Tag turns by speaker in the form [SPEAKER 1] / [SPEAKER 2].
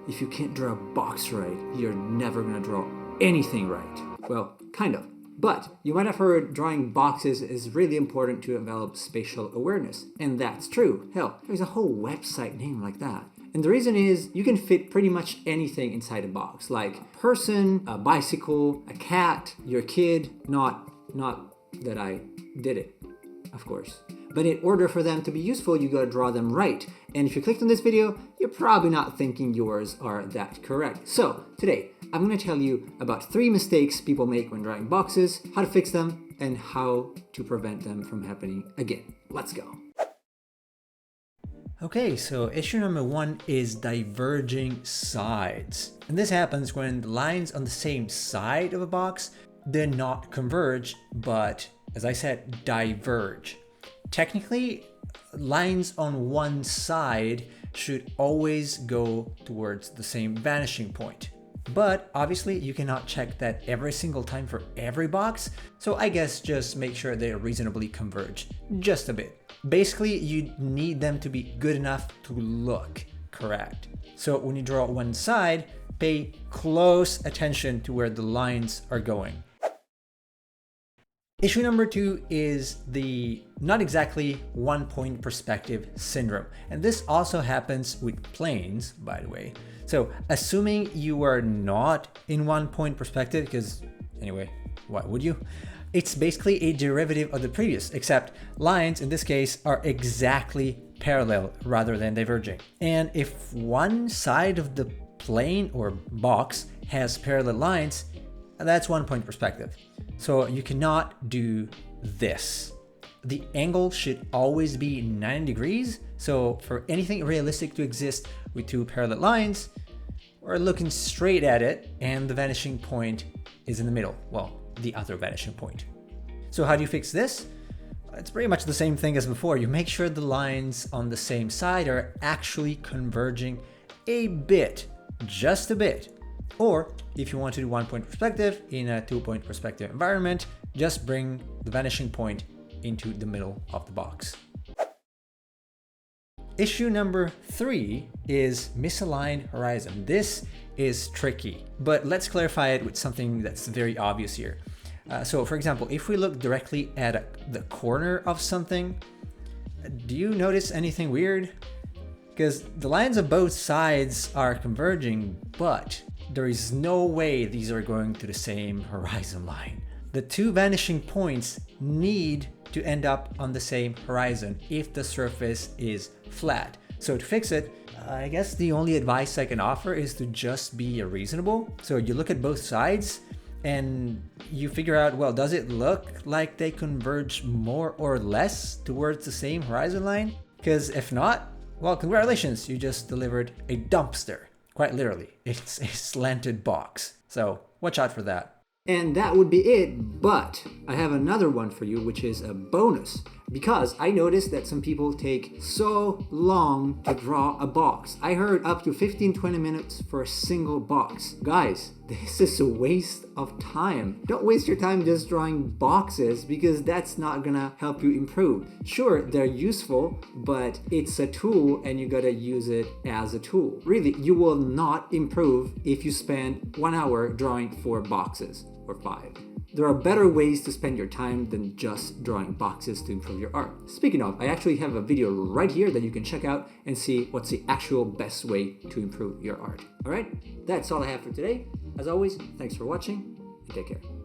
[SPEAKER 1] if you can't draw a box right, you're never gonna draw anything right. Well, kind of. But you might have heard drawing boxes is really important to develop spatial awareness. And that's true. Hell, there's a whole website named like that. And the reason is you can fit pretty much anything inside a box, like a person, a bicycle, a cat, your kid. Not that I did it, of course. But in order for them to be useful, you gotta draw them right. And if you clicked on this video, you're probably not thinking yours are that correct. So today, I'm gonna tell you about 3 mistakes people make when drawing boxes, how to fix them, and how to prevent them from happening again. Let's go. Okay, so issue number 1 is diverging sides. And this happens when the lines on the same side of a box, they're not converge, but as I said, diverge. Technically, lines on one side should always go towards the same vanishing point. But obviously you cannot check that every single time for every box, so I guess just make sure they reasonably converge just a bit. Basically, you need them to be good enough to look correct. So when you draw one side, pay close attention to where the lines are going. Issue number 2 is the not exactly one-point perspective syndrome. And this also happens with planes, by the way. So assuming you are not in one-point perspective, because anyway, why would you? It's basically a derivative of the previous, except lines in this case are exactly parallel rather than diverging. And if one side of the plane or box has parallel lines, that's one-point perspective. So you cannot do this. The angle should always be 90 degrees. So for anything realistic to exist with 2 parallel lines, we're looking straight at it and the vanishing point is in the middle. Well, the other vanishing point. So how do you fix this? It's pretty much the same thing as before. You make sure the lines on the same side are actually converging a bit, just a bit. Or if you want to do one-point perspective in a 2-point perspective environment, just bring the vanishing point into the middle of the box. Issue number 3 is misaligned horizon. This is tricky, but let's clarify it with something that's very obvious here. So for example, if we look directly at the corner of something, do you notice anything weird? Because the lines of both sides are converging, but there is no way these are going to the same horizon line. The 2 vanishing points need to end up on the same horizon if the surface is flat. So to fix it, I guess the only advice I can offer is to just be reasonable. So you look at both sides and you figure out, well, does it look like they converge more or less towards the same horizon line? Because if not, well, congratulations, you just delivered a dumpster. Quite literally, it's a slanted box. So watch out for that. And that would be it, but I have another one for you, which is a bonus. Because I noticed that some people take so long to draw a box. I heard up to 15-20 minutes for a single box. Guys, this is a waste of time. Don't waste your time just drawing boxes because that's not gonna help you improve. Sure, they're useful, but it's a tool and you gotta use it as a tool. Really, you will not improve if you spend 1 hour drawing 4 boxes or 5. There are better ways to spend your time than just drawing boxes to improve your art. Speaking of, I actually have a video right here that you can check out and see what's the actual best way to improve your art. Alright, that's all I have for today. As always, thanks for watching and take care.